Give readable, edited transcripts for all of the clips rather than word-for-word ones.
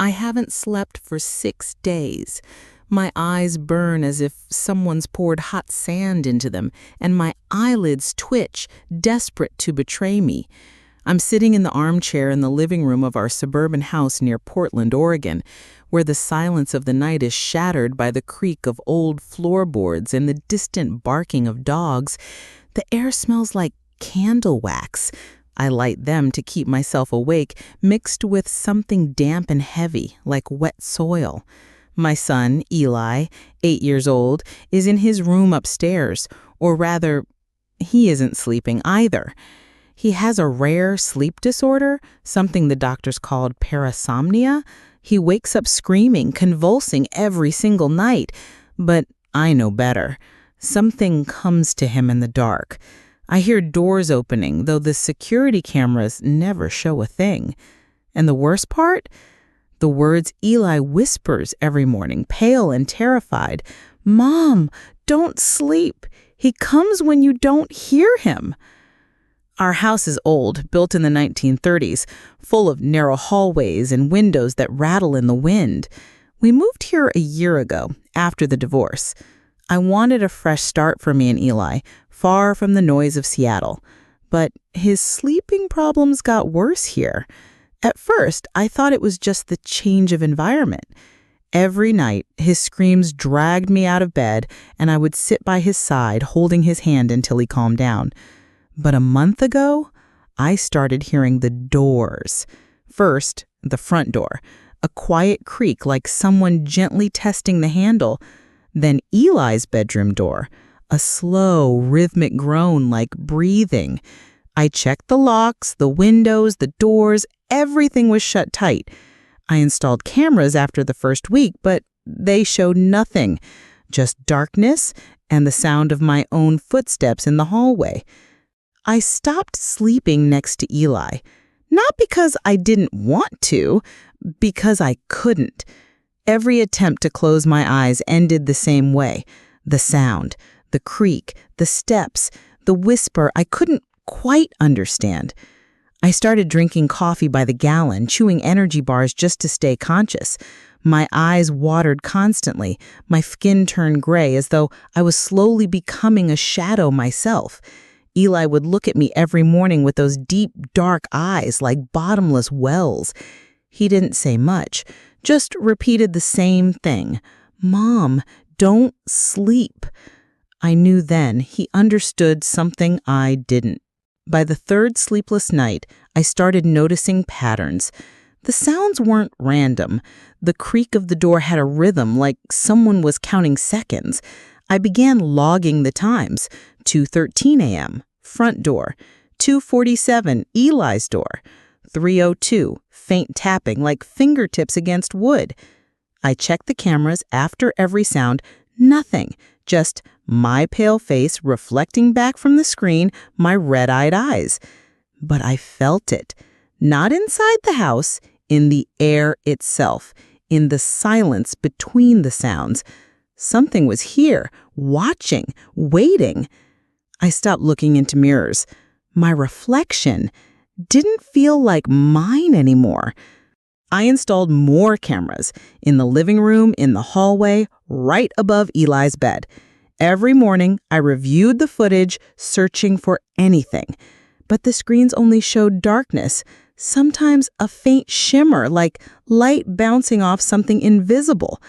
I haven't slept for 6 days. My eyes burn as if someone's poured hot sand into them, and my eyelids twitch, desperate to betray me. I'm sitting in the armchair in the living room of our suburban house near Portland, Oregon, where the silence of the night is shattered by the creak of old floorboards and the distant barking of dogs. The air smells like candle wax. I light them to keep myself awake, mixed with something damp and heavy, like wet soil. My son, Eli, 8 years old, is in his room upstairs, or rather, he isn't sleeping either. He has a rare sleep disorder, something the doctors called parasomnia. He wakes up screaming, convulsing every single night. But I know better. Something comes to him in the dark. I hear doors opening, though the security cameras never show a thing. And the worst part? The words Eli whispers every morning, pale and terrified. "Mom, don't sleep. He comes when you don't hear him." Our house is old, built in the 1930s, full of narrow hallways and windows that rattle in the wind. We moved here a year ago, after the divorce. I wanted a fresh start for me and Eli, far from the noise of Seattle. But his sleeping problems got worse here. At first, I thought it was just the change of environment. Every night, his screams dragged me out of bed, and I would sit by his side, holding his hand until he calmed down. But a month ago, I started hearing the doors. First, the front door, a quiet creak like someone gently testing the handle. Then Eli's bedroom door, a slow, rhythmic groan like breathing. I checked the locks, the windows, the doors, everything was shut tight. I installed cameras after the first week, but they showed nothing, just darkness and the sound of my own footsteps in the hallway. I stopped sleeping next to Eli, not because I didn't want to, because I couldn't. Every attempt to close my eyes ended the same way. The sound, the creak, the steps, the whisper I couldn't quite understand. I started drinking coffee by the gallon, chewing energy bars just to stay conscious. My eyes watered constantly. My skin turned gray as though I was slowly becoming a shadow myself. Eli would look at me every morning with those deep, dark eyes like bottomless wells. He didn't say much, just repeated the same thing. "Mom, don't sleep." I knew then he understood something I didn't. By the third sleepless night, I started noticing patterns. The sounds weren't random. The creak of the door had a rhythm, like someone was counting seconds. I began logging the times. 2:13 a.m., front door. 2:47, Eli's door. 3:02, faint tapping like fingertips against wood. I checked the cameras after every sound. Nothing, just my pale face reflecting back from the screen, my red-eyed eyes. But I felt it, not inside the house, in the air itself, in the silence between the sounds. Something was here, watching, waiting. I stopped looking into mirrors. My reflection didn't feel like mine anymore. I installed more cameras in the living room, in the hallway, right above Eli's bed. Every morning, I reviewed the footage, searching for anything. But the screens only showed darkness, sometimes a faint shimmer like light bouncing off something invisible.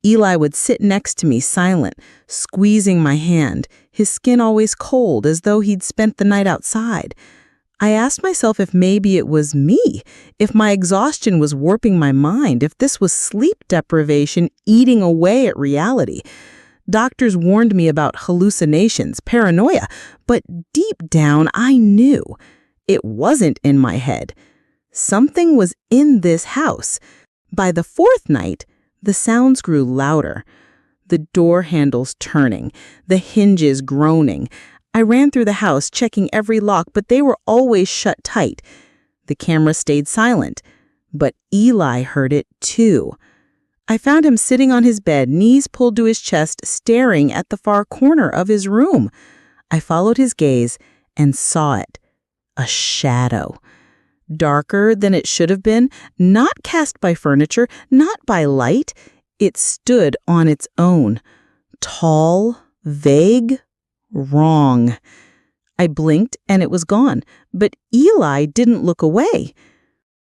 Eli would sit next to me, silent, squeezing my hand, his skin always cold, as though he'd spent the night outside. I asked myself if maybe it was me, if my exhaustion was warping my mind, if this was sleep deprivation eating away at reality. Doctors warned me about hallucinations, paranoia, but deep down I knew it wasn't in my head. Something was in this house. By the fourth night, the sounds grew louder. The door handles turning, the hinges groaning. I ran through the house, checking every lock, but they were always shut tight. The camera stayed silent, but Eli heard it too. I found him sitting on his bed, knees pulled to his chest, staring at the far corner of his room. I followed his gaze and saw it. A shadow. darker than it should have been, not cast by furniture, not by light. It stood on its own. Tall, vague, wrong. I blinked and it was gone, but Eli didn't look away.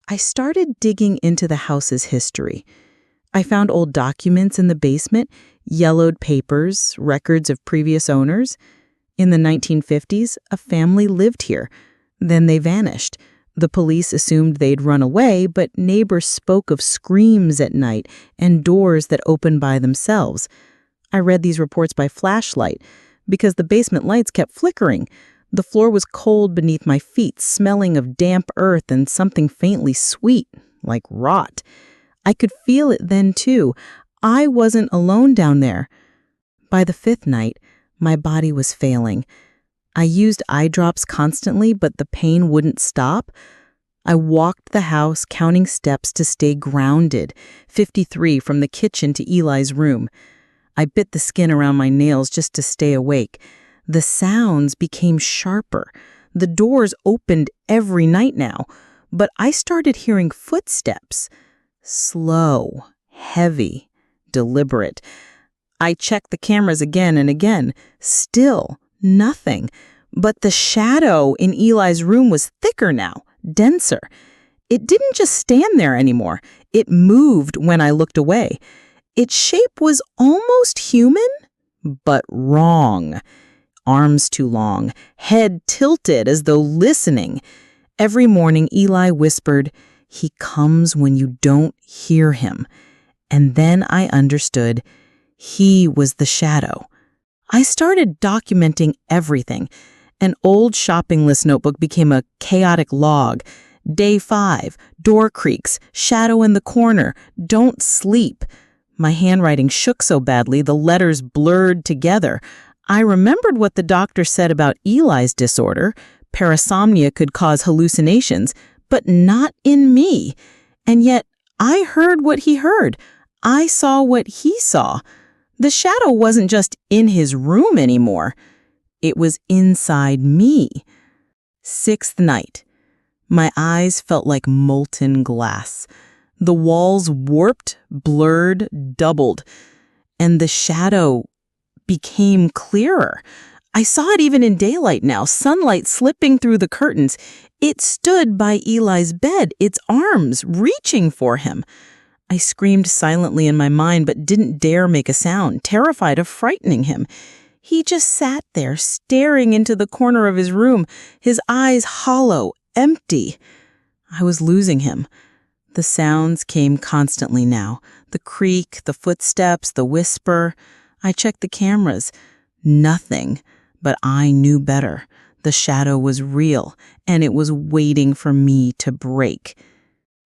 I started digging into the house's history. I found old documents in the basement, yellowed papers, records of previous owners. In the 1950s, a family lived here. Then they vanished. The police assumed they'd run away, but neighbors spoke of screams at night and doors that opened by themselves. I read these reports by flashlight because the basement lights kept flickering. The floor was cold beneath my feet, smelling of damp earth and something faintly sweet, like rot. I could feel it then, too. I wasn't alone down there. By the 5th night, my body was failing. I used eye drops constantly, but the pain wouldn't stop. I walked the house, counting steps to stay grounded, 53 from the kitchen to Eli's room. I bit the skin around my nails just to stay awake. The sounds became sharper. The doors opened every night now, but I started hearing footsteps. Slow, heavy, deliberate. I checked the cameras again and again. Still nothing. But the shadow in Eli's room was thicker now, denser. It didn't just stand there anymore. It moved when I looked away. Its shape was almost human, but wrong. Arms too long, head tilted as though listening. Every morning, Eli whispered, "He comes when you don't hear him." And then I understood he was the shadow. I started documenting everything. An old shopping list notebook became a chaotic log. Day 5, door creaks, shadow in the corner, don't sleep. My handwriting shook so badly the letters blurred together. I remembered what the doctor said about Eli's disorder. Parasomnia could cause hallucinations, but not in me. And yet, I heard what he heard. I saw what he saw. The shadow wasn't just in his room anymore. It was inside me. 6th night. My eyes felt like molten glass. The walls warped, blurred, doubled. And the shadow became clearer. I saw it even in daylight now, sunlight slipping through the curtains. It stood by Eli's bed, its arms reaching for him. I screamed silently in my mind, but didn't dare make a sound, terrified of frightening him. He just sat there, staring into the corner of his room, his eyes hollow, empty. I was losing him. The sounds came constantly now. The creak, the footsteps, the whisper. I checked the cameras. Nothing, but I knew better. The shadow was real, and it was waiting for me to break.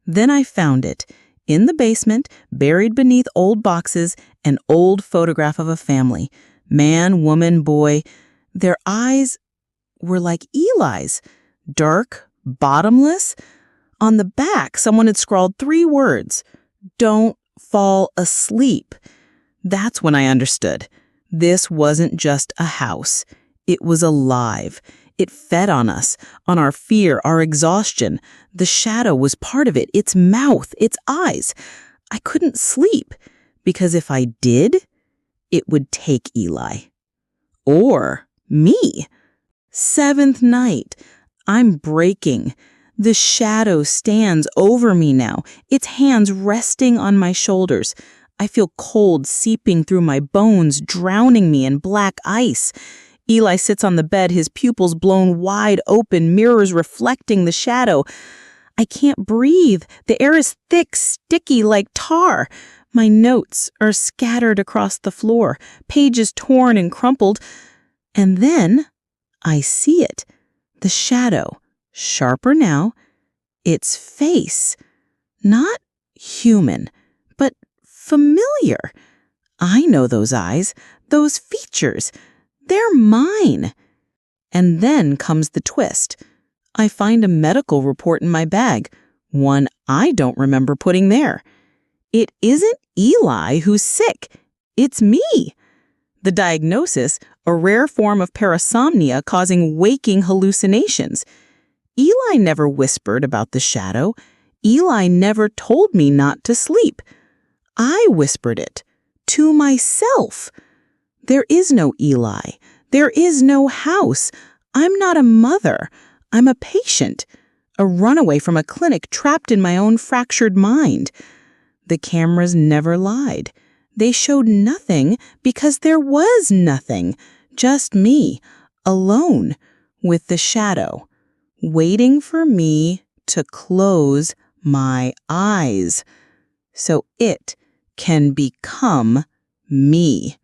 Then I found it. In the basement, buried beneath old boxes, an old photograph of a family. Man, woman, boy. Their eyes were like Eli's. Dark, bottomless. On the back, someone had scrawled 3 words. "Don't fall asleep." That's when I understood. This wasn't just a house. It was alive. It fed on us, on our fear, our exhaustion. The shadow was part of it, its mouth, its eyes. I couldn't sleep, because if I did, it would take Eli. Or me. 7th night. I'm breaking. The shadow stands over me now, its hands resting on my shoulders. I feel cold seeping through my bones, drowning me in black ice. Eli sits on the bed, his pupils blown wide open, mirrors reflecting the shadow. I can't breathe. The air is thick, sticky like tar. My notes are scattered across the floor, pages torn and crumpled. And then I see it. The shadow, sharper now, its face. Not human, but familiar. I know those eyes, those features. They're mine. And then comes the twist. I find a medical report in my bag, one I don't remember putting there. It isn't Eli who's sick. It's me. The diagnosis, a rare form of parasomnia causing waking hallucinations. Eli never whispered about the shadow. Eli never told me not to sleep. I whispered it to myself. There is no Eli. There is no house. I'm not a mother. I'm a patient, a runaway from a clinic trapped in my own fractured mind. The cameras never lied. They showed nothing because there was nothing, just me, alone, with the shadow, waiting for me to close my eyes so it can become me.